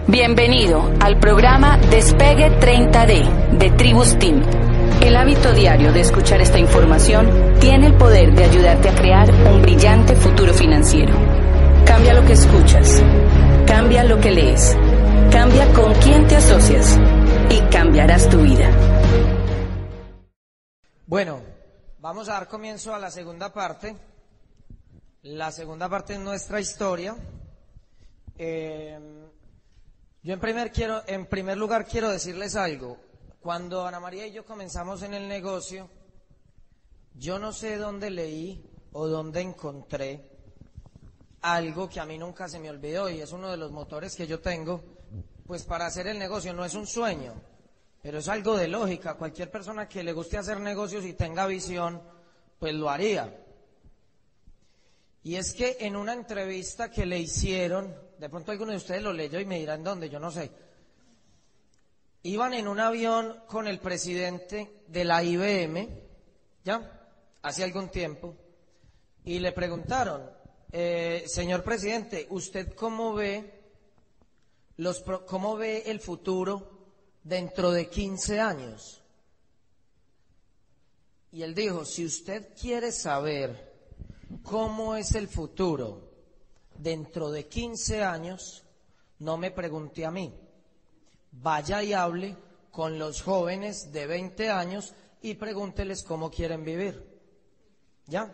Bienvenido al programa Despegue 30D de Tribus Team. El hábito diario de escuchar esta información tiene el poder de ayudarte a crear un brillante futuro financiero. Cambia lo que escuchas, cambia lo que lees, cambia con quién te asocias y cambiarás tu vida. Bueno, vamos a dar comienzo a la segunda parte. La segunda parte es nuestra historia. Yo en primer lugar quiero decirles algo. Cuando Ana María y yo comenzamos en el negocio, yo no sé dónde leí o dónde encontré algo que a mí nunca se me olvidó y es uno de los motores que yo tengo, pues para hacer el negocio. No es un sueño, pero es algo de lógica. Cualquier persona que le guste hacer negocios y tenga visión, pues lo haría. Y es que en una entrevista que le hicieron, de pronto alguno de ustedes lo leyó y me dirán dónde, yo no sé. Iban en un avión con el presidente de la IBM, ¿ya? Hace algún tiempo, y le preguntaron, señor presidente, ¿usted cómo ve el futuro dentro de 15 años? Y él dijo, si usted quiere saber cómo es el futuro dentro de 15 años, no me pregunte a mí. Vaya y hable con los jóvenes de 20 años y pregúnteles cómo quieren vivir. ¿Ya?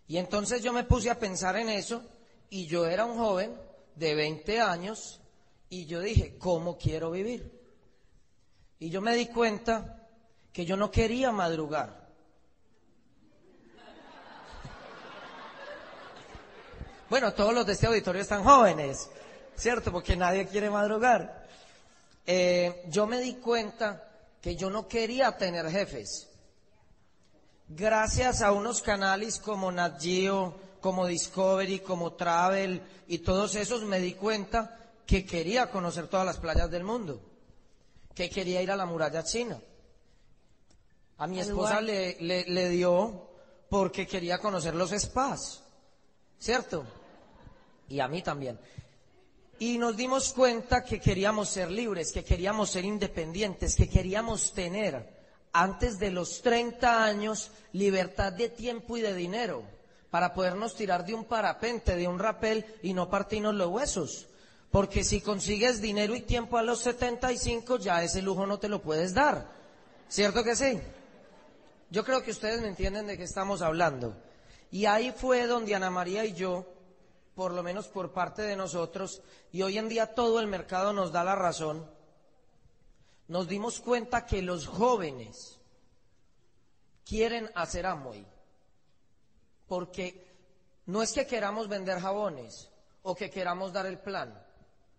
Y entonces yo me puse a pensar en eso y yo era un joven de 20 años y yo dije, ¿cómo quiero vivir? Y yo me di cuenta que yo no quería madrugar. Bueno, todos los de este auditorio están jóvenes, ¿cierto? Porque nadie quiere madrugar. Yo me di cuenta que yo no quería tener jefes. Gracias a unos canales como Nat Geo, como Discovery, como Travel y todos esos, me di cuenta que quería conocer todas las playas del mundo, que quería ir a la muralla china. A mi esposa le dio porque quería conocer los spas, ¿cierto? Y a mí también. Y nos dimos cuenta que queríamos ser libres, que queríamos ser independientes, que queríamos tener, antes de los 30 años, libertad de tiempo y de dinero, para podernos tirar de un parapente, de un rapel y no partirnos los huesos. Porque si consigues dinero y tiempo a los 75, ya ese lujo no te lo puedes dar. ¿Cierto que sí? Yo creo que ustedes me entienden de qué estamos hablando. Y ahí fue donde Ana María y yo, por lo menos por parte de nosotros, y hoy en día todo el mercado nos da la razón, nos dimos cuenta que los jóvenes quieren hacer Amway, porque no es que queramos vender jabones o que queramos dar el plan,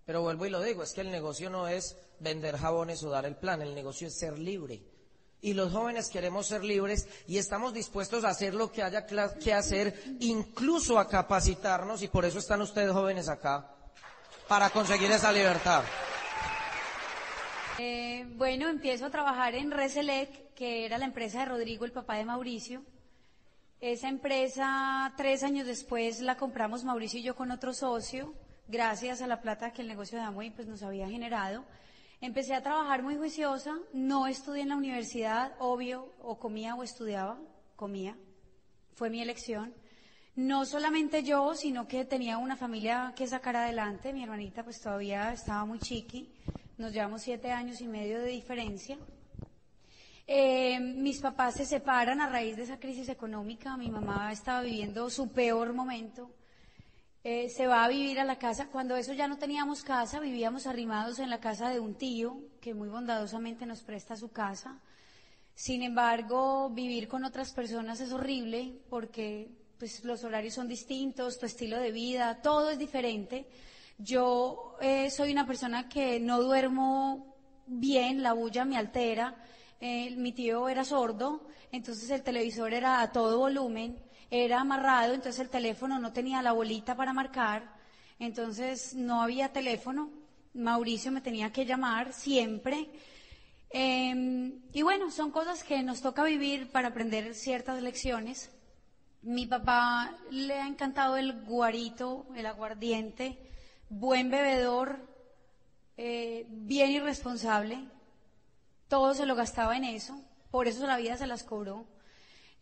pero vuelvo y lo digo, es que el negocio no es vender jabones o dar el plan, el negocio es ser libre. Y los jóvenes queremos ser libres y estamos dispuestos a hacer lo que haya que hacer, incluso a capacitarnos, y por eso están ustedes jóvenes acá, para conseguir esa libertad. Bueno, empiezo a trabajar en Reselec, que era la empresa de Rodrigo, el papá de Mauricio. Esa empresa, 3 años después, la compramos Mauricio y yo con otro socio, gracias a la plata que el negocio de Amway pues nos había generado. Empecé a trabajar muy juiciosa, no estudié en la universidad, obvio, o comía o estudiaba, comía, fue mi elección. No solamente yo, sino que tenía una familia que sacar adelante, mi hermanita pues todavía estaba muy chiqui, nos llevamos 7 años y medio de diferencia. Mis papás se separan a raíz de esa crisis económica, mi mamá estaba viviendo su peor momento. Se va a vivir a la casa, cuando eso ya no teníamos casa, vivíamos arrimados en la casa de un tío que muy bondadosamente nos presta su casa. Sin embargo, vivir con otras personas es horrible porque pues los horarios son distintos, tu estilo de vida, todo es diferente. Yo soy una persona que no duermo bien, la bulla me altera. Mi tío era sordo, entonces el televisor era a todo volumen. Era amarrado, entonces el teléfono no tenía la bolita para marcar, entonces no había teléfono, Mauricio me tenía que llamar siempre, y bueno, son cosas que nos toca vivir para aprender ciertas lecciones. Mi papá le ha encantado el guarito, el aguardiente, buen bebedor, bien irresponsable, todo se lo gastaba en eso, por eso la vida se las cobró.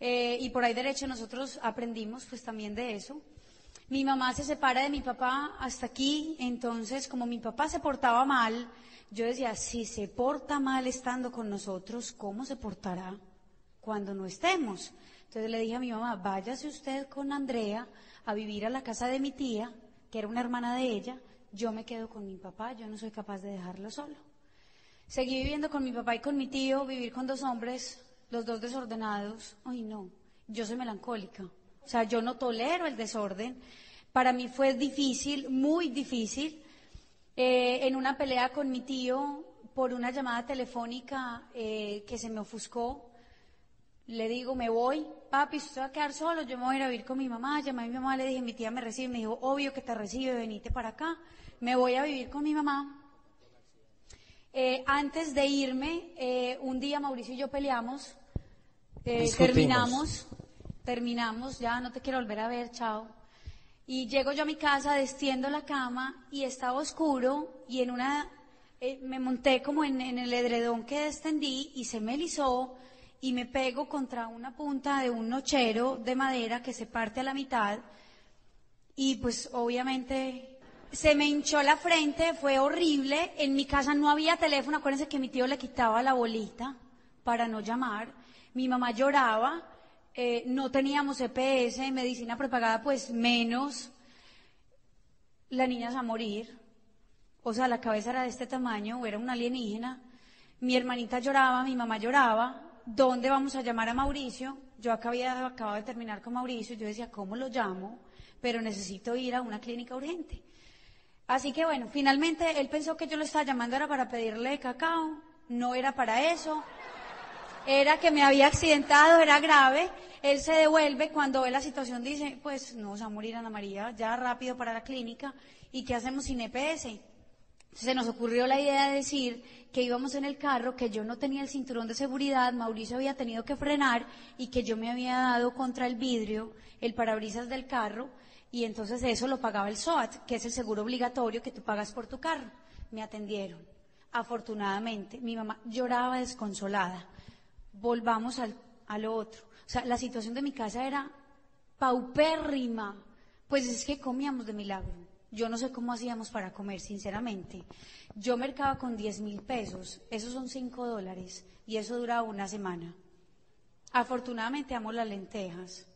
Y por ahí derecho nosotros aprendimos pues también de eso. Mi mamá se separa de mi papá hasta aquí, entonces como mi papá se portaba mal, yo decía, si se porta mal estando con nosotros, ¿cómo se portará cuando no estemos? Entonces le dije a mi mamá, váyase usted con Andrea a vivir a la casa de mi tía, que era una hermana de ella, yo me quedo con mi papá, yo no soy capaz de dejarlo solo. Seguí viviendo con mi papá y con mi tío, vivir con dos hombres, los dos desordenados. Ay, no, yo soy melancólica. O sea, yo no tolero el desorden. Para mí fue difícil, muy difícil. En una pelea con mi tío por una llamada telefónica que se me ofuscó, le digo, me voy, papi, usted va a quedar solo, yo me voy a ir a vivir con mi mamá. Llamé a mi mamá, le dije, mi tía me recibe, me dijo, obvio que te recibe, venite para acá. Me voy a vivir con mi mamá. Antes de irme, un día Mauricio y yo peleamos, terminamos, ya no te quiero volver a ver, chao. Y llego yo a mi casa, destiendo la cama y estaba oscuro y me monté como en el edredón que destendí y se me erizó y me pego contra una punta de un nochero de madera que se parte a la mitad y pues obviamente se me hinchó la frente, fue horrible. En mi casa no había teléfono, acuérdense que mi tío le quitaba la bolita para no llamar. Mi mamá lloraba, no teníamos EPS, medicina prepagada pues menos. La niña se va a morir, o sea, la cabeza era de este tamaño, era una alienígena. Mi hermanita lloraba, mi mamá lloraba. ¿Dónde vamos a llamar a Mauricio? Yo había acabado de terminar con Mauricio, yo decía, ¿cómo lo llamo? Pero necesito ir a una clínica urgente. Así que bueno, finalmente él pensó que yo lo estaba llamando era para pedirle cacao, no era para eso, era que me había accidentado, era grave. Él se devuelve, cuando ve la situación dice, pues no, se va a morir Ana María, ya rápido para la clínica, ¿y qué hacemos sin EPS? Se nos ocurrió la idea de decir que íbamos en el carro, que yo no tenía el cinturón de seguridad, Mauricio había tenido que frenar y que yo me había dado contra el vidrio, el parabrisas del carro, y entonces eso lo pagaba el SOAT, que es el seguro obligatorio que tú pagas por tu carro. Me atendieron. Afortunadamente, mi mamá lloraba desconsolada. Volvamos a lo otro. O sea, la situación de mi casa era paupérrima. Pues es que comíamos de milagro. Yo no sé cómo hacíamos para comer, sinceramente. Yo mercaba con 10.000 pesos, esos son $5, y eso duraba una semana. Afortunadamente amo las lentejas,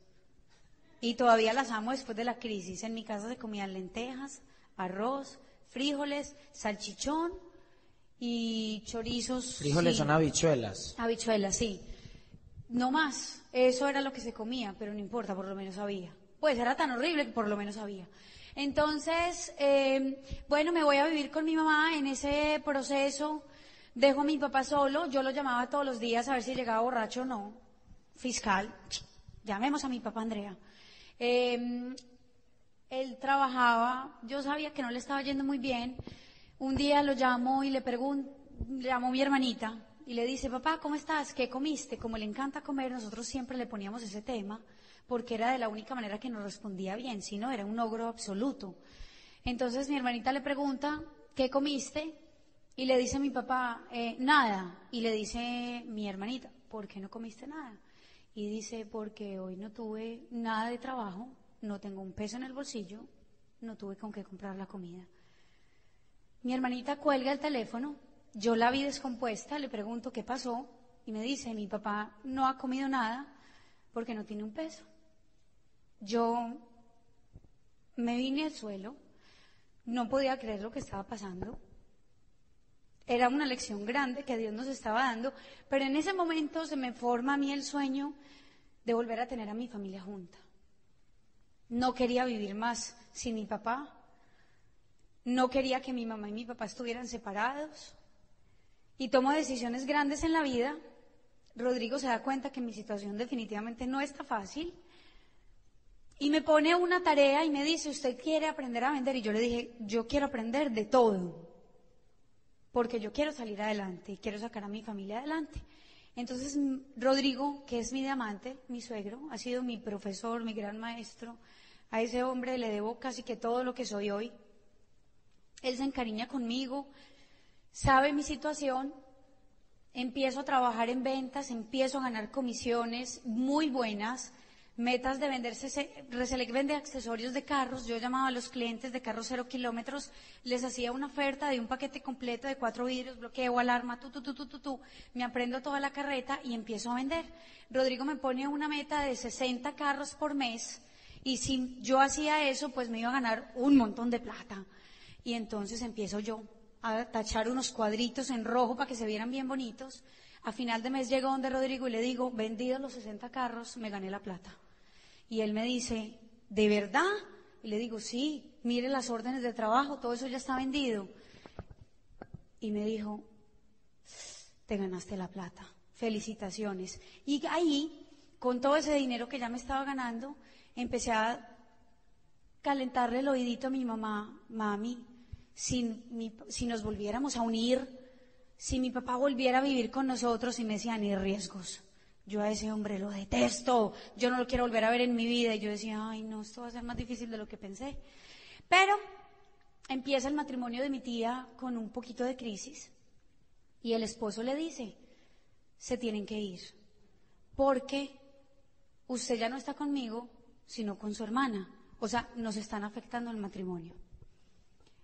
y todavía las amo después de la crisis. En mi casa se comían lentejas, arroz, frijoles, salchichón y chorizos. Frijoles sí. son habichuelas. Habichuelas, sí. No más, eso era lo que se comía, pero no importa, por lo menos había. Pues era tan horrible que por lo menos había. Entonces, bueno, me voy a vivir con mi mamá. En ese proceso dejo a mi papá solo. Yo lo llamaba todos los días a ver si llegaba borracho o no. Fiscal, llamemos a mi papá Andrea. Él trabajaba, yo sabía que no le estaba yendo muy bien. Un día lo llamo y le llamo a mi hermanita y le dice, papá, ¿cómo estás? ¿Qué comiste? Como le encanta comer, nosotros siempre le poníamos ese tema, porque era de la única manera que nos respondía bien, si no, era un ogro absoluto. Entonces mi hermanita le pregunta, ¿qué comiste? Y le dice mi papá, nada. Y le dice mi hermanita, ¿por qué no comiste nada? Y dice, porque hoy no tuve nada de trabajo, no tengo un peso en el bolsillo, no tuve con qué comprar la comida. Mi hermanita cuelga el teléfono, yo la vi descompuesta, le pregunto qué pasó, y me dice, mi papá no ha comido nada porque no tiene un peso. Yo me vine al suelo, no podía creer lo que estaba pasando. Era una lección grande que Dios nos estaba dando, pero en ese momento se me forma a mí el sueño de volver a tener a mi familia junta. No quería vivir más sin mi papá, no quería que mi mamá y mi papá estuvieran separados, y tomo decisiones grandes en la vida. Rodrigo se da cuenta que mi situación definitivamente no está fácil, y me pone una tarea y me dice, ¿usted quiere aprender a vender? Y yo le dije, yo quiero aprender de todo, porque yo quiero salir adelante y quiero sacar a mi familia adelante. Entonces Rodrigo, que es mi diamante, mi suegro, ha sido mi profesor, mi gran maestro. A ese hombre le debo casi que todo lo que soy hoy. Él se encariña conmigo, sabe mi situación, empiezo a trabajar en ventas, empiezo a ganar comisiones muy buenas, metas de venderse, Reselec vende accesorios de carros, yo llamaba a los clientes de carros 0 kilómetros, les hacía una oferta de un paquete completo de 4 vidrios, bloqueo, alarma, me aprendo toda la carreta y empiezo a vender. Rodrigo me pone una meta de 60 carros por mes y si yo hacía eso, pues me iba a ganar un montón de plata. Y entonces empiezo yo a tachar unos cuadritos en rojo para que se vieran bien bonitos. A final de mes llego donde Rodrigo y le digo, vendidos los 60 carros, me gané la plata. Y él me dice, ¿de verdad? Y le digo, sí, mire las órdenes de trabajo, todo eso ya está vendido. Y me dijo, te ganaste la plata, felicitaciones. Y ahí, con todo ese dinero que ya me estaba ganando, empecé a calentarle el oídito a mi mamá, mami, si nos volviéramos a unir, si mi papá volviera a vivir con nosotros, y me decía, ni riesgos. Yo a ese hombre lo detesto, yo no lo quiero volver a ver en mi vida. Y yo decía, ay no, esto va a ser más difícil de lo que pensé. Pero empieza el matrimonio de mi tía con un poquito de crisis y el esposo le dice, se tienen que ir, porque usted ya no está conmigo, sino con su hermana. O sea, nos están afectando el matrimonio.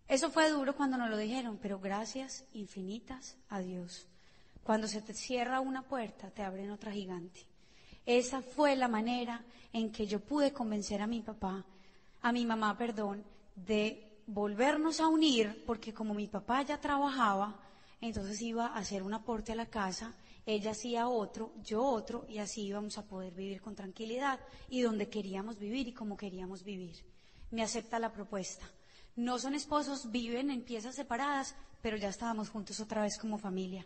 Eso fue duro cuando nos lo dijeron, pero gracias infinitas a Dios. Cuando se te cierra una puerta, te abren otra gigante. Esa fue la manera en que yo pude convencer a mi mamá, de volvernos a unir, porque como mi papá ya trabajaba, entonces iba a hacer un aporte a la casa, ella hacía otro, yo otro, y así íbamos a poder vivir con tranquilidad y donde queríamos vivir y como queríamos vivir. Me acepta la propuesta. No son esposos, viven en piezas separadas, pero ya estábamos juntos otra vez como familia.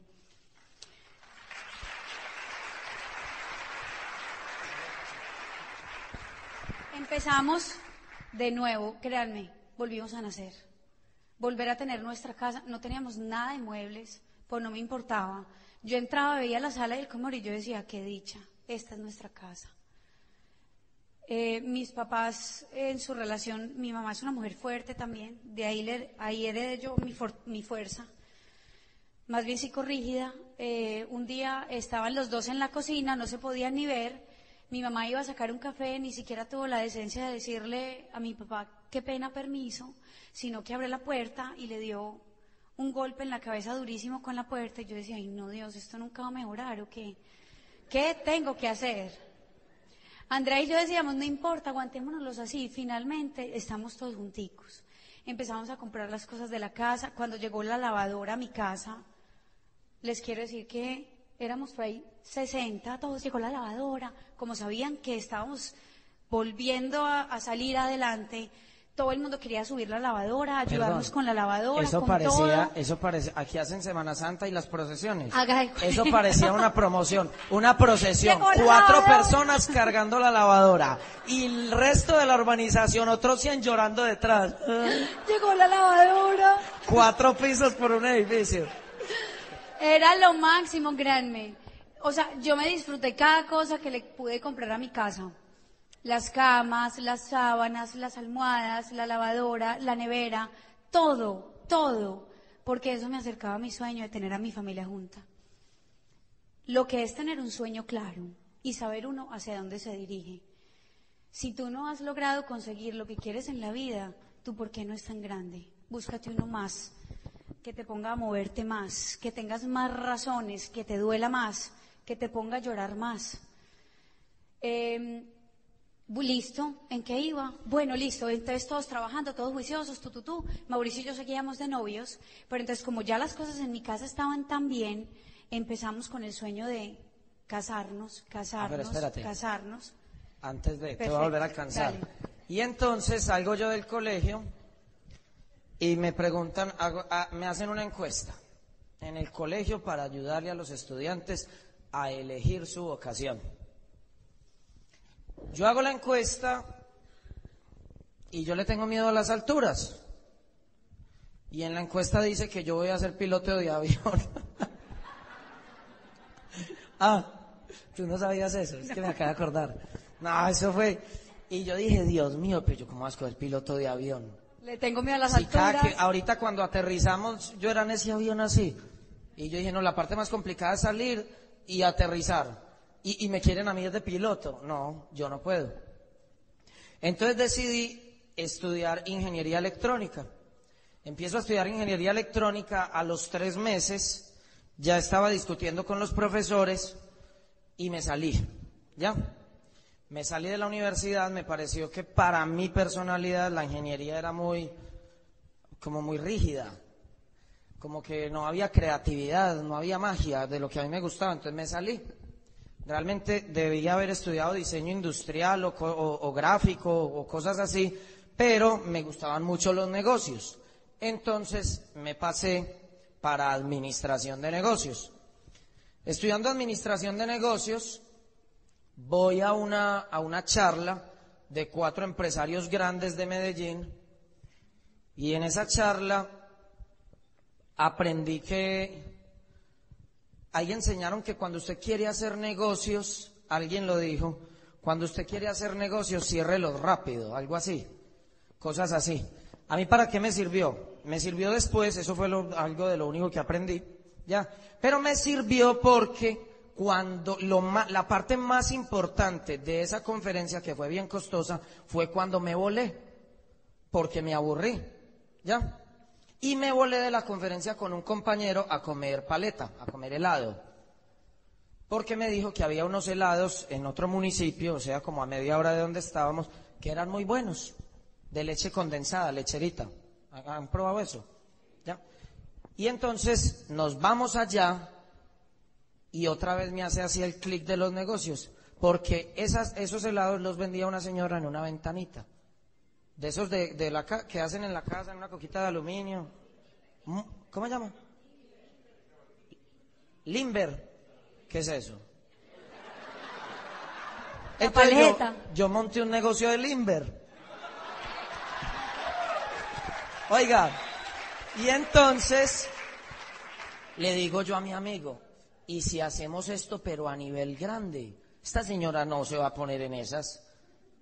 Empezamos de nuevo, créanme, volvimos a nacer, volver a tener nuestra casa. No teníamos nada de muebles, pues no me importaba. Yo entraba, veía la sala del comedor y yo decía, qué dicha, esta es nuestra casa. Mis papás en su relación, mi mamá es una mujer fuerte también, de ahí heredé yo mi fuerza, más bien psicorrígida. Un día estaban los dos en la cocina, no se podían ni ver. Mi mamá iba a sacar un café, ni siquiera tuvo la decencia de decirle a mi papá, qué pena, permiso, sino que abrió la puerta y le dio un golpe en la cabeza durísimo con la puerta. Y yo decía, ay no, Dios, esto nunca va a mejorar, ¿o qué? ¿Qué tengo que hacer? Andrea y yo decíamos, no importa, aguantémonos así. Finalmente estamos todos junticos. Empezamos a comprar las cosas de la casa. Cuando llegó la lavadora a mi casa, les quiero decir que éramos por ahí 60, todos llegó la lavadora. Como sabían que estábamos volviendo a salir adelante, todo el mundo quería subir la lavadora, ayudarnos con la lavadora, eso con parecía, todo. Eso parecía, aquí hacen Semana Santa y las procesiones. Eso Eso parecía una promoción, una procesión. Llegó la 4 lavadora. personas cargando la lavadora y el resto de la urbanización, otros 100 llorando detrás. Llegó la lavadora. 4 pisos por un edificio. Era lo máximo, créanme. O sea, yo me disfruté cada cosa que le pude comprar a mi casa. Las camas, las sábanas, las almohadas, la lavadora, la nevera, todo, porque eso me acercaba a mi sueño de tener a mi familia junta. Lo que es tener un sueño claro y saber uno hacia dónde se dirige. Si tú no has logrado conseguir lo que quieres en la vida, ¿tú por qué no es tan grande? Búscate uno más, que te ponga a moverte más, que tengas más razones, que te duela más, que te ponga a llorar más. Listo, ¿en qué iba? Bueno, listo, entonces todos trabajando, todos juiciosos, Mauricio y yo seguíamos de novios, pero entonces como ya las cosas en mi casa estaban tan bien, empezamos con el sueño de casarnos. Pero espérate. Casarnos. Antes de, te voy Perfecto, a volver a alcanzar. dale. Y entonces salgo yo del colegio y me preguntan, me hacen una encuesta en el colegio para ayudarle a los estudiantes a elegir su vocación. Yo hago la encuesta y yo le tengo miedo a las alturas. Y en la encuesta dice que yo voy a ser piloto de avión. Tú no sabías eso, es que me acabo de acordar. No, eso fue. Y yo dije, Dios mío, pero yo cómo voy a escoger piloto de avión. Le tengo miedo a las Sí, alturas. ahorita cuando aterrizamos, yo era en ese avión así. Y yo dije, no, la parte más complicada es salir y aterrizar. Y me quieren a mí de piloto. No, yo no puedo. Entonces decidí estudiar ingeniería electrónica. Empiezo a estudiar ingeniería electrónica, a los 3 meses ya estaba discutiendo con los profesores y me salí, ¿ya? Me salí de la universidad, me pareció que para mi personalidad la ingeniería era muy rígida, como que no había creatividad, no había magia de lo que a mí me gustaba, entonces me salí. Realmente debía haber estudiado diseño industrial o gráfico o cosas así, pero me gustaban mucho los negocios. Entonces me pasé para administración de negocios. Estudiando administración de negocios, voy a una charla de 4 empresarios grandes de Medellín y en esa charla aprendí que ahí enseñaron que cuando usted quiere hacer negocios, alguien lo dijo, cuando usted quiere hacer negocios, ciérrelos rápido, algo así, cosas así. ¿A mí para qué me sirvió? Me sirvió después, eso fue algo de lo único que aprendí, ¿ya? Pero me sirvió porque cuando la parte más importante de esa conferencia, que fue bien costosa, fue cuando me volé, porque me aburrí, ¿ya? Y me volé de la conferencia con un compañero a comer paleta, a comer helado, porque me dijo que había unos helados en otro municipio, o sea, como a media hora de donde estábamos, que eran muy buenos, de leche condensada, lecherita. ¿Han probado eso? ¿Ya? Y entonces nos vamos allá y otra vez me hace así el clic de los negocios, porque esos helados los vendía una señora en una ventanita, de esos que hacen en la casa, en una coquita de aluminio. ¿Cómo se llama? Limber. ¿Qué es eso? La Entonces paleta. yo monté un negocio de Limber. Oiga, y entonces le digo yo a mi amigo, ¿y si hacemos esto pero a nivel grande? Esta señora no se va a poner en esas.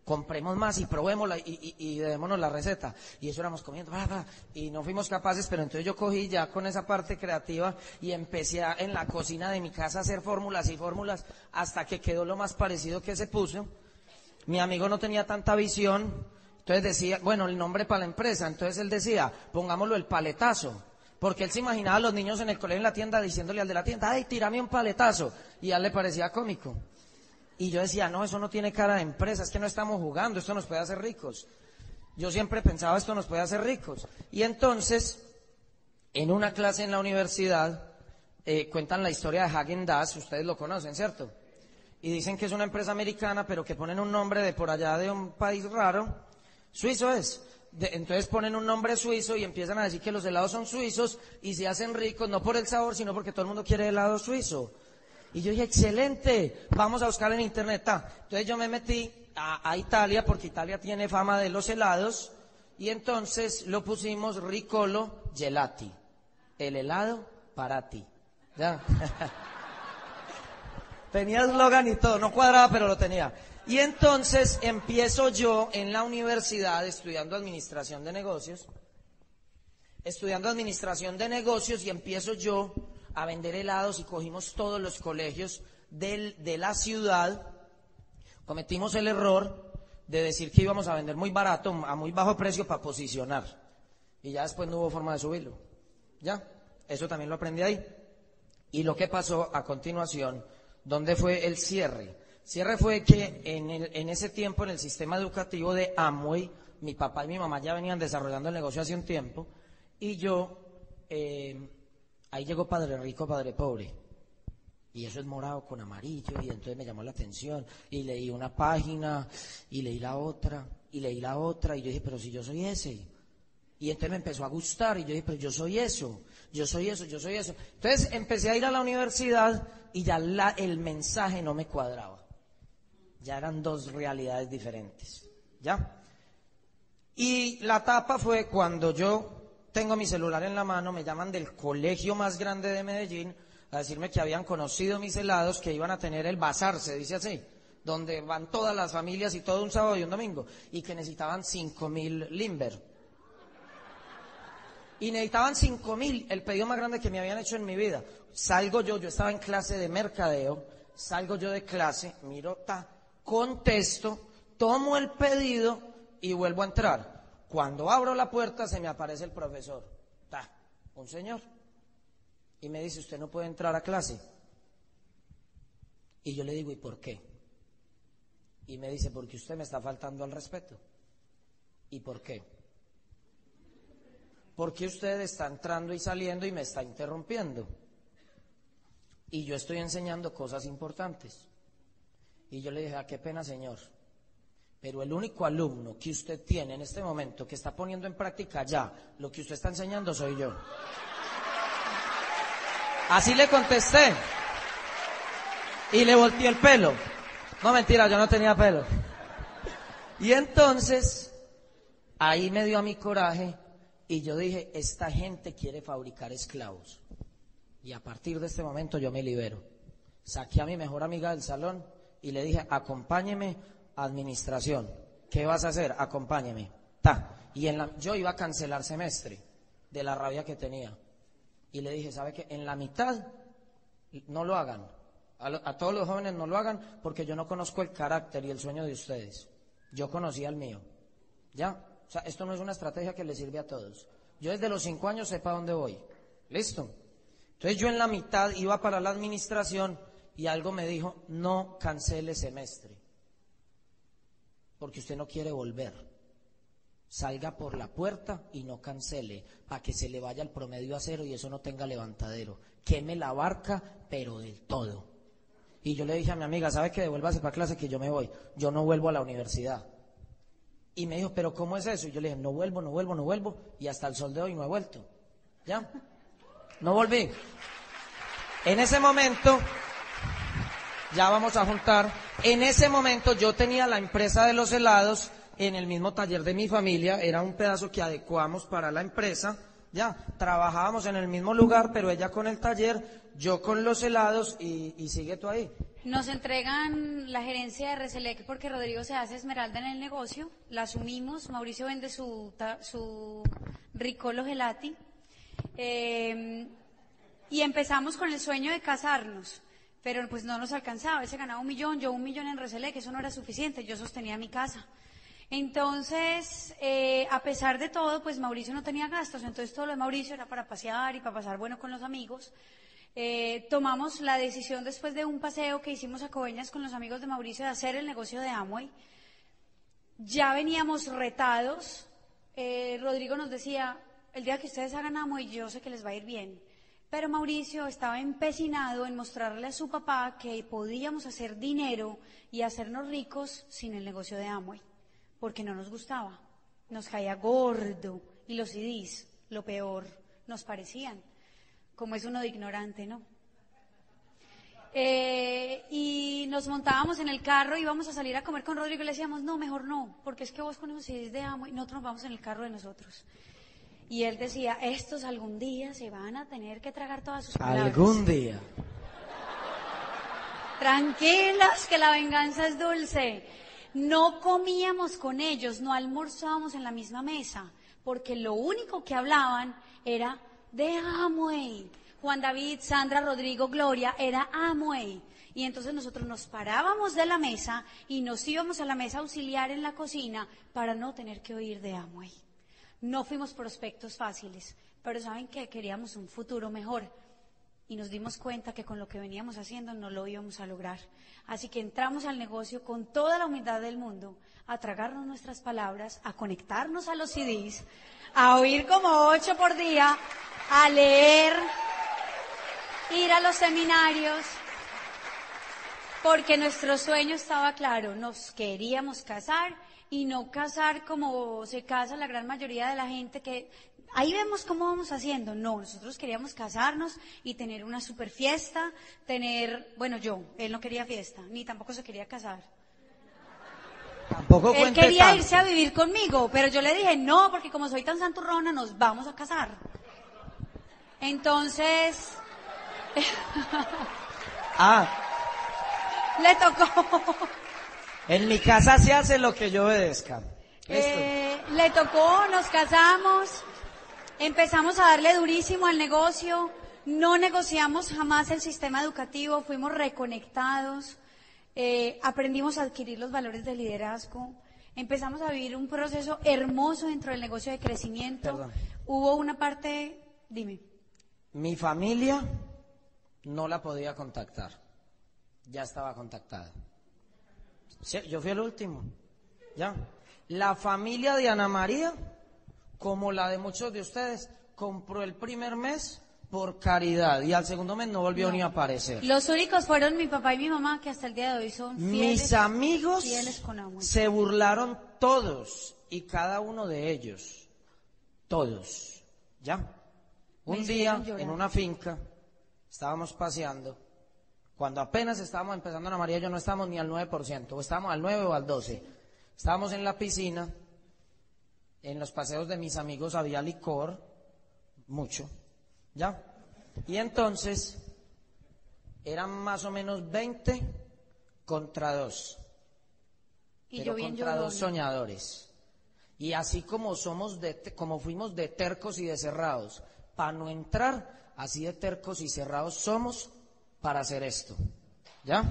Compremos más y probémosla y démonos la receta. Y eso éramos comiendo, y no fuimos capaces, pero entonces yo cogí ya con esa parte creativa y empecé en la cocina de mi casa a hacer fórmulas y fórmulas hasta que quedó lo más parecido que se puso. Mi amigo no tenía tanta visión, entonces decía, bueno, el nombre para la empresa, entonces él decía, pongámoslo el paletazo. Porque él se imaginaba a los niños en el colegio, en la tienda, diciéndole al de la tienda, ¡ay, tírame un paletazo! Y a él le parecía cómico. Y yo decía, no, eso no tiene cara de empresa, es que no estamos jugando, esto nos puede hacer ricos. Yo siempre pensaba, esto nos puede hacer ricos. Y entonces, en una clase en la universidad, cuentan la historia de Häagen-Dazs, ustedes lo conocen, ¿cierto? Y dicen que es una empresa americana, pero que ponen un nombre de por allá de un país raro, suizo es. Entonces ponen un nombre suizo y empiezan a decir que los helados son suizos y se hacen ricos, no por el sabor, sino porque todo el mundo quiere helado suizo. Y yo dije, excelente, vamos a buscar en internet. Entonces yo me metí a Italia, porque Italia tiene fama de los helados, y entonces lo pusimos Riccolo Gelati, el helado para ti. ¿Ya? Tenía eslogan y todo, no cuadraba, pero lo tenía. Y entonces empiezo yo en la universidad estudiando administración de negocios, y empiezo yo a vender helados y cogimos todos los colegios de la ciudad. Cometimos el error de decir que íbamos a vender muy barato, a muy bajo precio para posicionar. Y ya después no hubo forma de subirlo. ¿Ya? Eso también lo aprendí ahí. Y lo que pasó a continuación, ¿dónde fue el cierre? Cierre fue que en ese tiempo en el sistema educativo de Amway, mi papá y mi mamá ya venían desarrollando el negocio hace un tiempo, y yo, ahí llegó Padre Rico, Padre Pobre, y eso es morado con amarillo, y entonces me llamó la atención, y leí una página, y leí la otra, y yo dije, pero si yo soy ese, y entonces me empezó a gustar, y yo dije, pero yo soy eso. Entonces empecé a ir a la universidad, y ya el mensaje no me cuadraba. Ya eran 2 realidades diferentes, ¿ya? Y la tapa fue cuando yo tengo mi celular en la mano, me llaman del colegio más grande de Medellín a decirme que habían conocido mis helados, que iban a tener el bazar, se dice así, donde van todas las familias y todo un sábado y un domingo, y que necesitaban 5.000 Limber. y necesitaban 5.000, el pedido más grande que me habían hecho en mi vida. Salgo yo estaba en clase de mercadeo, salgo yo de clase, miro, contesto, tomo el pedido y vuelvo a entrar. Cuando abro la puerta se me aparece el profesor, un señor, y me dice, usted no puede entrar a clase. Y yo le digo, ¿y por qué? Y me dice, porque usted me está faltando al respeto. ¿Y por qué? Porque usted está entrando y saliendo y me está interrumpiendo. Y yo estoy enseñando cosas importantes. Y yo le dije, qué pena, señor, pero el único alumno que usted tiene en este momento que está poniendo en práctica ya lo que usted está enseñando soy yo. Así le contesté. Y le volteé el pelo. No, mentira, yo no tenía pelo. Y entonces, ahí me dio a mi coraje y yo dije, esta gente quiere fabricar esclavos. Y a partir de este momento yo me libero. Saqué a mi mejor amiga del salón y le dije, acompáñeme a administración. ¿Qué vas a hacer? Acompáñeme. Y yo iba a cancelar semestre de la rabia que tenía. Y le dije, ¿sabe qué? En la mitad no lo hagan. A todos los jóvenes no lo hagan porque yo no conozco el carácter y el sueño de ustedes. Yo conocía el mío. ¿Ya? O sea, esto no es una estrategia que le sirve a todos. Yo desde los 5 años sé para dónde voy. ¿Listo? Entonces yo en la mitad iba para la administración y algo me dijo, no cancele semestre. Porque usted no quiere volver. Salga por la puerta y no cancele, para que se le vaya el promedio a 0 y eso no tenga levantadero. Queme la barca, pero del todo. Y yo le dije a mi amiga, ¿sabe qué? Devuélvase para clase que yo me voy. Yo no vuelvo a la universidad. Y me dijo, ¿pero cómo es eso? Y yo le dije, no vuelvo. Y hasta el sol de hoy no he vuelto. ¿Ya? No volví. En ese momento, ya vamos a juntar. En ese momento yo tenía la empresa de los helados en el mismo taller de mi familia. Era un pedazo que adecuamos para la empresa. Ya, trabajábamos en el mismo lugar, pero ella con el taller, yo con los helados y sigue tú ahí. Nos entregan la gerencia de Reselec porque Rodrigo se hace esmeralda en el negocio, la asumimos, Mauricio vende su Ricolo Gelati, y empezamos con el sueño de casarnos, pero pues no nos alcanzaba, él se ganaba 1 millón, yo 1 millón en Reselec, eso no era suficiente, yo sostenía mi casa. Entonces, a pesar de todo, pues Mauricio no tenía gastos, entonces todo lo de Mauricio era para pasear y para pasar bueno con los amigos. Tomamos la decisión después de un paseo que hicimos a Coveñas con los amigos de Mauricio de hacer el negocio de Amway. Ya veníamos retados, Rodrigo nos decía, el día que ustedes hagan Amway yo sé que les va a ir bien. Pero Mauricio estaba empecinado en mostrarle a su papá que podíamos hacer dinero y hacernos ricos sin el negocio de Amway. Porque no nos gustaba, nos caía gordo y los CDs, lo peor, nos parecían, como es uno de ignorante, ¿no? Y nos montábamos en el carro, íbamos a salir a comer con Rodrigo y le decíamos, no, mejor no, porque es que vos con esos CDs de Amo y nosotros nos vamos en el carro de nosotros. Y él decía, estos algún día se van a tener que tragar todas sus palabras. Algún día. Tranquilos, que la venganza es dulce. No comíamos con ellos, no almorzábamos en la misma mesa, porque lo único que hablaban era de Amway. Juan David, Sandra, Rodrigo, Gloria, era Amway. Y entonces nosotros nos parábamos de la mesa y nos íbamos a la mesa auxiliar en la cocina para no tener que oír de Amway. No fuimos prospectos fáciles, pero ¿saben qué? Queríamos un futuro mejor. Y nos dimos cuenta que con lo que veníamos haciendo no lo íbamos a lograr. Así que entramos al negocio con toda la humildad del mundo, a tragarnos nuestras palabras, a conectarnos a los CDs, a oír como 8 por día, a leer, ir a los seminarios, porque nuestro sueño estaba claro, nos queríamos casar y no casar como se casa la gran mayoría de la gente que... Ahí vemos cómo vamos haciendo. No, nosotros queríamos casarnos y tener una super fiesta, él no quería fiesta, ni tampoco se quería casar. Tampoco él quería tanto. Irse a vivir conmigo, pero yo le dije, no, porque como soy tan santurrona, nos vamos a casar. Entonces... Le tocó. En mi casa se hace lo que yo obedezca. Le tocó, nos casamos... Empezamos a darle durísimo al negocio, no negociamos jamás el sistema educativo, fuimos reconectados, aprendimos a adquirir los valores de liderazgo, empezamos a vivir un proceso hermoso dentro del negocio de crecimiento. Perdón. Hubo una parte, dime. Mi familia no la podía contactar, ya estaba contactada. Sí, yo fui el último, ya. La familia de Ana María, como la de muchos de ustedes, compró el primer mes por caridad y al segundo mes no volvió ni a aparecer. Los únicos fueron mi papá y mi mamá, que hasta el día de hoy son fieles. Mis amigos fieles con amor. se burlaron todos y cada uno de ellos, todos, ¿ya? Un día en una finca estábamos paseando, cuando apenas estábamos empezando Ana María y yo no estábamos ni al 9%, o estábamos al 9 o al 12. Estábamos en la piscina, en los paseos de mis amigos había licor, mucho, ¿ya? Y entonces eran más o menos 20 contra 2. Y pero yo bien contra 2 llorona. soñadores. Y así como como fuimos de tercos y de cerrados para no entrar, así de tercos y cerrados somos para hacer esto, ¿ya?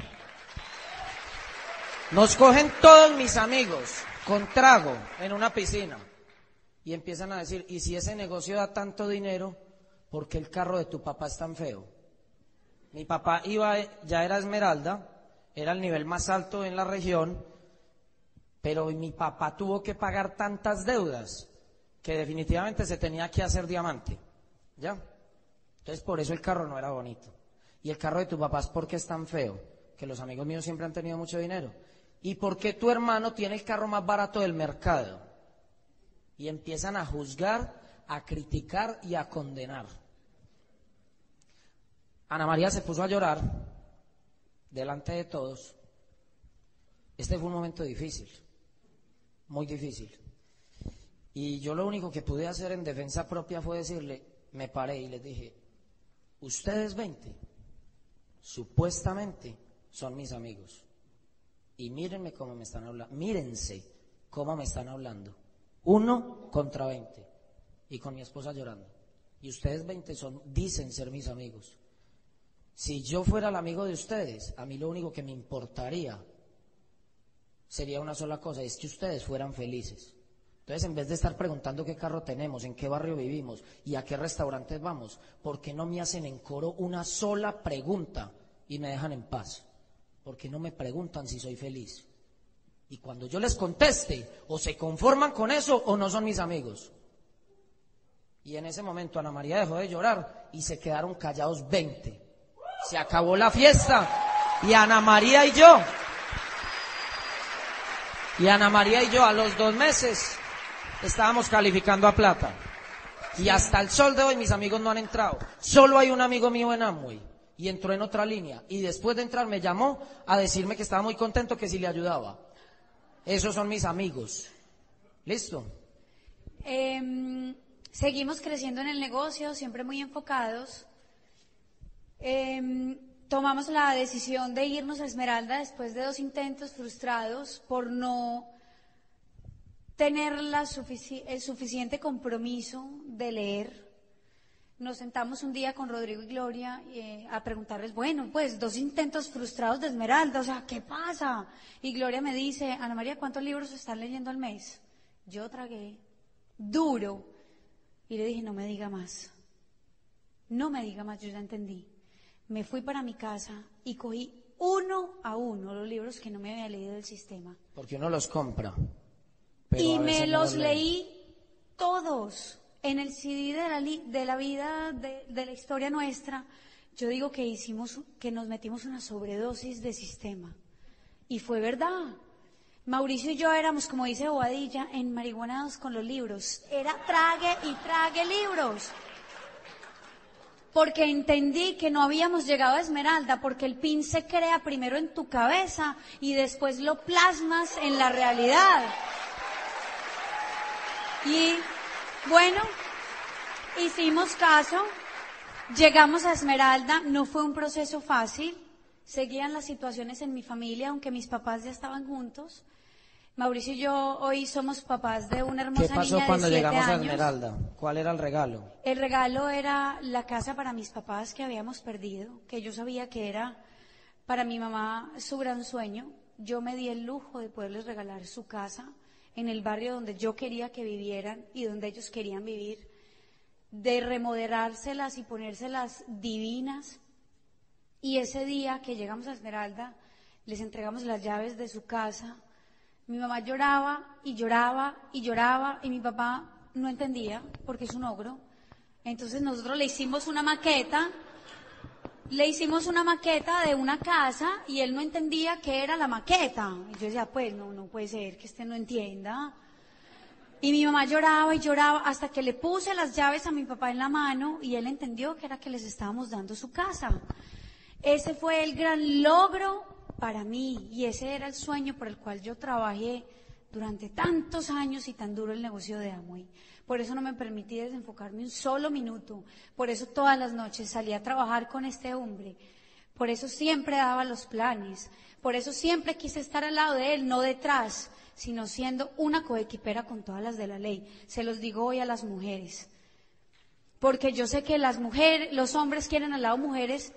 Nos cogen todos mis amigos con trago en una piscina y empiezan a decir, ¿y si ese negocio da tanto dinero, por qué el carro de tu papá es tan feo? Mi papá ya era Esmeralda, era el nivel más alto en la región, pero mi papá tuvo que pagar tantas deudas que definitivamente se tenía que hacer diamante, ¿ya? Entonces por eso el carro no era bonito. Y el carro de tu papá es porque es tan feo, que los amigos míos siempre han tenido mucho dinero. ¿Y por qué tu hermano tiene el carro más barato del mercado? Y empiezan a juzgar, a criticar y a condenar. Ana María se puso a llorar delante de todos. Este fue un momento difícil, muy difícil. Y yo lo único que pude hacer en defensa propia fue decirle, me paré y les dije, ustedes 20, supuestamente son mis amigos. Y mírenme cómo me están hablando, mírense cómo me están hablando. 1 contra 20. Y con mi esposa llorando. Y ustedes 20 dicen ser mis amigos. Si yo fuera el amigo de ustedes, a mí lo único que me importaría sería una sola cosa, es que ustedes fueran felices. Entonces, en vez de estar preguntando qué carro tenemos, en qué barrio vivimos y a qué restaurantes vamos, ¿por qué no me hacen en coro una sola pregunta y me dejan en paz? ¿Por qué no me preguntan si soy feliz? Y cuando yo les conteste, o se conforman con eso o no son mis amigos. Y en ese momento Ana María dejó de llorar y se quedaron callados 20. Se acabó la fiesta y Ana María y yo a los 2 meses estábamos calificando a plata. Y hasta el sol de hoy mis amigos no han entrado. Solo hay un amigo mío en Amway y entró en otra línea. Y después de entrar me llamó a decirme que estaba muy contento, que si le ayudaba. Esos son mis amigos. ¿Listo? Seguimos creciendo en el negocio, siempre muy enfocados. Tomamos la decisión de irnos a Esmeralda después de 2 intentos frustrados por no tener el suficiente compromiso de leer. Nos sentamos un día con Rodrigo y Gloria a preguntarles, bueno, pues 2 intentos frustrados de Esmeralda, o sea, ¿qué pasa? Y Gloria me dice, Ana María, ¿cuántos libros están leyendo al mes? Yo tragué duro y le dije, no me diga más, yo ya entendí. Me fui para mi casa y cogí 1 a 1 los libros que no me había leído del sistema. Porque uno los compra. Y me los leí todos. En el CD de la vida, de la historia nuestra, yo digo que nos metimos una sobredosis de sistema. Y fue verdad. Mauricio y yo éramos, como dice Bobadilla, enmarihuanados con los libros. Era trague y trague libros. Porque entendí que no habíamos llegado a Esmeralda, porque el PIN se crea primero en tu cabeza y después lo plasmas en la realidad. Y bueno, hicimos caso, llegamos a Esmeralda, no fue un proceso fácil, seguían las situaciones en mi familia, aunque mis papás ya estaban juntos. Mauricio y yo hoy somos papás de una hermosa ¿Qué pasó niña cuando de 7 llegamos a años. Esmeralda? ¿Cuál era el regalo? El regalo era la casa para mis papás que habíamos perdido, que yo sabía que era para mi mamá su gran sueño. Yo me di el lujo de poderles regalar su casa en el barrio donde yo quería que vivieran y donde ellos querían vivir, de remodelárselas y ponérselas divinas. Y ese día que llegamos a Esmeralda, les entregamos las llaves de su casa. Mi mamá lloraba y lloraba y lloraba y mi papá no entendía porque es un ogro. Entonces nosotros le hicimos una maqueta de una casa y él no entendía qué era la maqueta. Y yo decía, pues no puede ser que no entienda. Y mi mamá lloraba y lloraba hasta que le puse las llaves a mi papá en la mano y él entendió que era que les estábamos dando su casa. Ese fue el gran logro para mí y ese era el sueño por el cual yo trabajé durante tantos años y tan duro el negocio de Amway. Por eso no me permití desenfocarme un solo minuto, por eso todas las noches salía a trabajar con este hombre, por eso siempre daba los planes, por eso siempre quise estar al lado de él, no detrás, sino siendo una coequipera con todas las de la ley. Se los digo hoy a las mujeres, porque yo sé que los hombres quieren al lado mujeres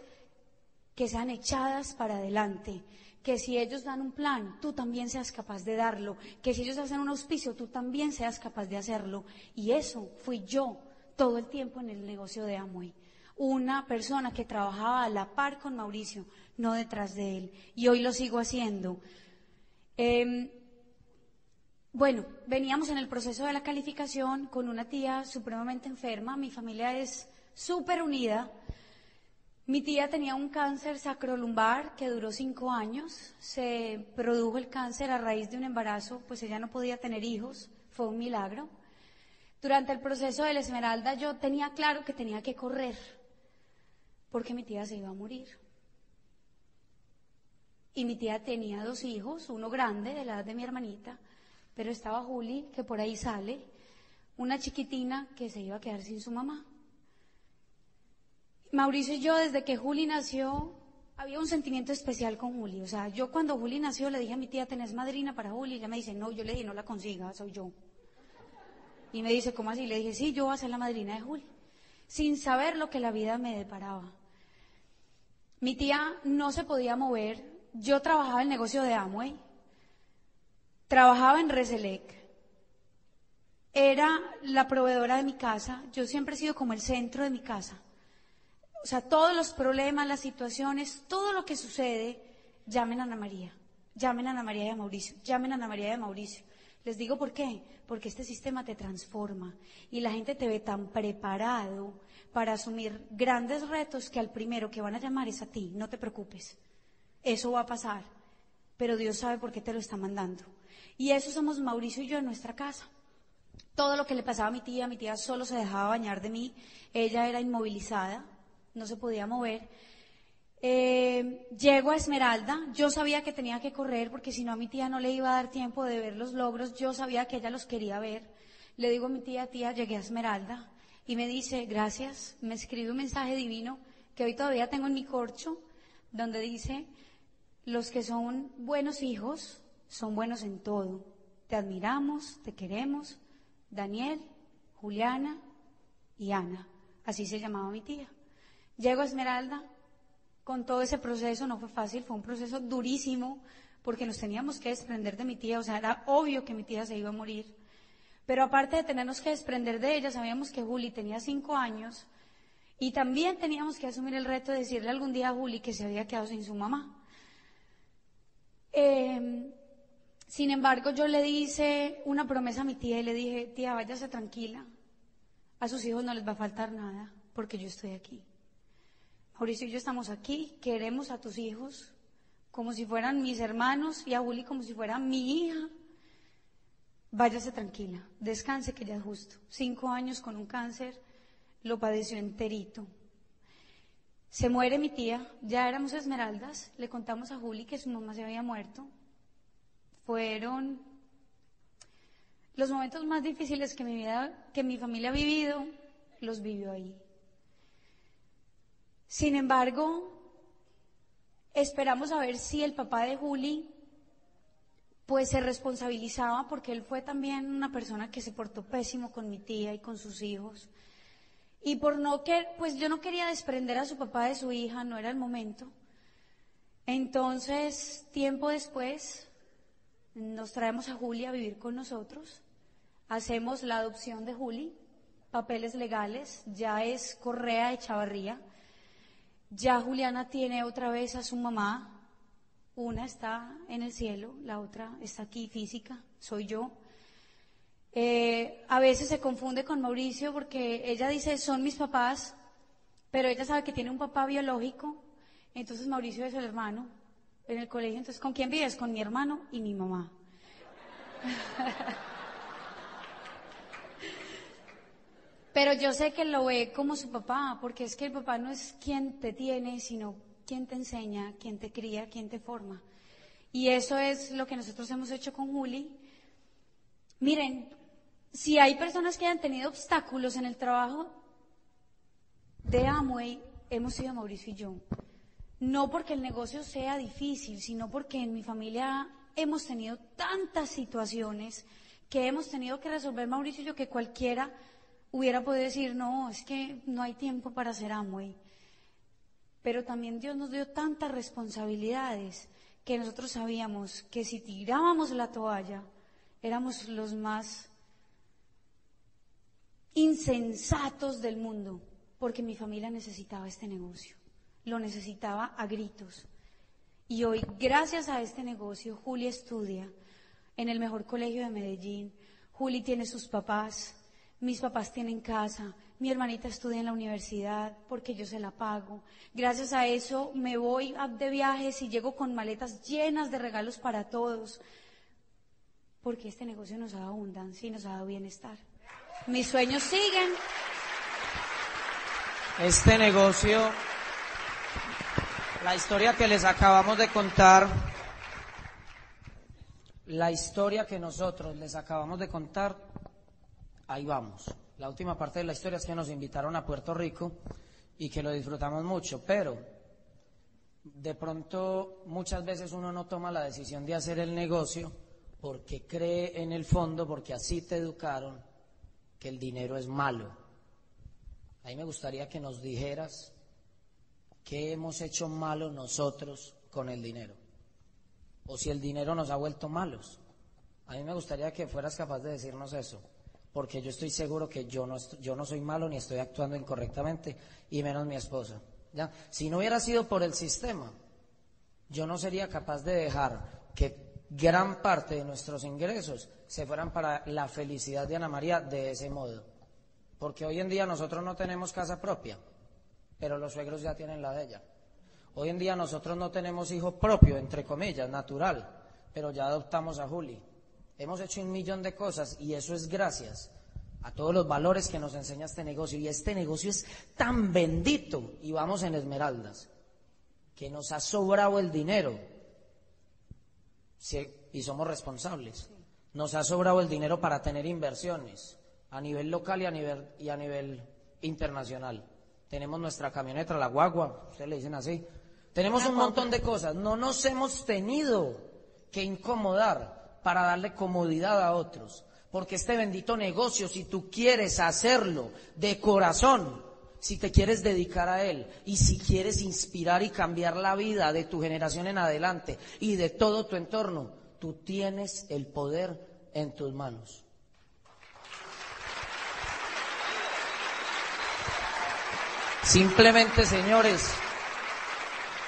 que sean echadas para adelante, que si ellos dan un plan, tú también seas capaz de darlo, que si ellos hacen un auspicio, tú también seas capaz de hacerlo. Y eso fui yo todo el tiempo en el negocio de Amway. Una persona que trabajaba a la par con Mauricio, no detrás de él. Y hoy lo sigo haciendo. Bueno, veníamos en el proceso de la calificación con una tía supremamente enferma. Mi familia es súper unida. Mi tía tenía un cáncer sacrolumbar que duró 5 años, se produjo el cáncer a raíz de un embarazo, pues ella no podía tener hijos, fue un milagro. Durante el proceso de la Esmeralda yo tenía claro que tenía que correr, porque mi tía se iba a morir. Y mi tía tenía 2 hijos, uno grande de la edad de mi hermanita, pero estaba Juli, que por ahí sale, una chiquitina que se iba a quedar sin su mamá. Mauricio y yo, desde que Juli nació, había un sentimiento especial con Juli. O sea, yo cuando Juli nació le dije a mi tía, ¿tenés madrina para Juli? Y ella me dice, no, yo le dije, no la consiga, soy yo. Y me dice, ¿cómo así? Le dije, sí, yo voy a ser la madrina de Juli. Sin saber lo que la vida me deparaba. Mi tía no se podía mover. Yo trabajaba en el negocio de Amway. Trabajaba en Reselec. Era la proveedora de mi casa. Yo siempre he sido como el centro de mi casa. O sea, todos los problemas, las situaciones, todo lo que sucede, llamen a Ana María. Llamen a Ana María y a Mauricio. Llamen a Ana María y a Mauricio. Les digo por qué. Porque este sistema te transforma y la gente te ve tan preparado para asumir grandes retos que al primero que van a llamar es a ti. No te preocupes. Eso va a pasar. Pero Dios sabe por qué te lo está mandando. Y eso somos Mauricio y yo en nuestra casa. Todo lo que le pasaba a mi tía solo se dejaba bañar de mí. Ella era inmovilizada. No se podía mover. Llego a Esmeralda, yo sabía que tenía que correr porque si no a mi tía no le iba a dar tiempo de ver los logros, yo sabía que ella los quería ver. Le digo a mi tía, llegué a Esmeralda y me dice, gracias, me escribe un mensaje divino que hoy todavía tengo en mi corcho, donde dice, los que son buenos hijos son buenos en todo. Te admiramos, te queremos, Daniel, Juliana y Ana, así se llamaba mi tía. Llego a Esmeralda, con todo ese proceso, no fue fácil, fue un proceso durísimo, porque nos teníamos que desprender de mi tía, o sea, era obvio que mi tía se iba a morir. Pero aparte de tenernos que desprender de ella, sabíamos que Juli tenía 5 años, y también teníamos que asumir el reto de decirle algún día a Juli que se había quedado sin su mamá. Sin embargo, yo le hice una promesa a mi tía y le dije, tía, váyase tranquila, a sus hijos no les va a faltar nada, porque yo estoy aquí. Mauricio y yo estamos aquí, queremos a tus hijos como si fueran mis hermanos y a Juli como si fuera mi hija. Váyase tranquila, descanse que ya es justo. 5 años con un cáncer, lo padeció enterito. Se muere mi tía, ya éramos Esmeraldas, le contamos a Juli que su mamá se había muerto. Fueron los momentos más difíciles que mi familia ha vivido, los vivió ahí. Sin embargo, esperamos a ver si el papá de Juli pues se responsabilizaba porque él fue también una persona que se portó pésimo con mi tía y con sus hijos. Y pues yo no quería desprender a su papá de su hija, no era el momento. Entonces, tiempo después, nos traemos a Juli a vivir con nosotros, hacemos la adopción de Juli, papeles legales, ya es Correa de Chavarría, ya Juliana tiene otra vez a su mamá. Una está en el cielo, la otra está aquí física, soy yo. A veces se confunde con Mauricio porque ella dice son mis papás, pero ella sabe que tiene un papá biológico, entonces Mauricio es el hermano en el colegio. Entonces, ¿con quién vives? Con mi hermano y mi mamá. Pero yo sé que lo ve como su papá, porque es que el papá no es quien te tiene, sino quien te enseña, quien te cría, quien te forma. Y eso es lo que nosotros hemos hecho con Juli. Miren, si hay personas que hayan tenido obstáculos en el trabajo de Amway, hemos sido Mauricio y yo. No porque el negocio sea difícil, sino porque en mi familia hemos tenido tantas situaciones que hemos tenido que resolver Mauricio y yo, que cualquiera hubiera podido decir, no, es que no hay tiempo para hacer Amway. Pero también Dios nos dio tantas responsabilidades que nosotros sabíamos que si tirábamos la toalla, éramos los más insensatos del mundo, porque mi familia necesitaba este negocio, lo necesitaba a gritos. Y hoy, gracias a este negocio, Juli estudia en el mejor colegio de Medellín, Juli tiene sus papás, mis papás tienen casa, mi hermanita estudia en la universidad porque yo se la pago. Gracias a eso me voy de viajes y llego con maletas llenas de regalos para todos, porque este negocio nos ha dado abundancia y nos ha dado bienestar. Mis sueños siguen. Este negocio, la historia que les acabamos de contar, la historia que nosotros les acabamos de contar, ahí vamos. La última parte de la historia es que nos invitaron a Puerto Rico y que lo disfrutamos mucho, pero de pronto muchas veces uno no toma la decisión de hacer el negocio porque cree en el fondo, porque así te educaron, que el dinero es malo. A mí me gustaría que nos dijeras qué hemos hecho malo nosotros con el dinero, o si el dinero nos ha vuelto malos. A mí me gustaría que fueras capaz de decirnos eso, porque yo estoy seguro que yo no soy malo ni estoy actuando incorrectamente, y menos mi esposa. ¿Ya? Si no hubiera sido por el sistema, yo no sería capaz de dejar que gran parte de nuestros ingresos se fueran para la felicidad de Ana María de ese modo. Porque hoy en día nosotros no tenemos casa propia, pero los suegros ya tienen la de ella. Hoy en día nosotros no tenemos hijo propio, entre comillas, natural, pero ya adoptamos a Juli. Hemos hecho 1.000.000 de cosas y eso es gracias a todos los valores que nos enseña este negocio. Y este negocio es tan bendito, y vamos en Esmeraldas, que nos ha sobrado el dinero. Sí, y somos responsables. Nos ha sobrado el dinero para tener inversiones a nivel local y a nivel internacional. Tenemos nuestra camioneta, la guagua, ustedes le dicen así. Tenemos un montón de cosas. No nos hemos tenido que incomodar para darle comodidad a otros, porque este bendito negocio, si tú quieres hacerlo de corazón, si te quieres dedicar a él y si quieres inspirar y cambiar la vida de tu generación en adelante y de todo tu entorno, tú tienes el poder en tus manos. Simplemente, señores,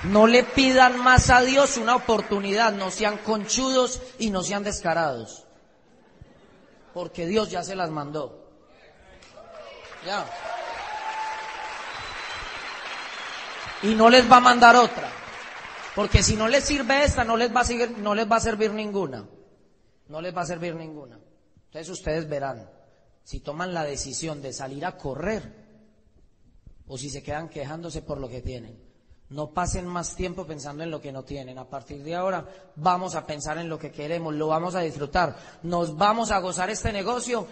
no le pidan más a Dios una oportunidad, no sean conchudos y no sean descarados, porque Dios ya se las mandó. Ya. Y no les va a mandar otra, porque si no les sirve esta, no les va a servir ninguna. No les va a servir ninguna. Entonces ustedes verán si toman la decisión de salir a correr o si se quedan quejándose por lo que tienen. No pasen más tiempo pensando en lo que no tienen. A partir de ahora vamos a pensar en lo que queremos, lo vamos a disfrutar, nos vamos a gozar este negocio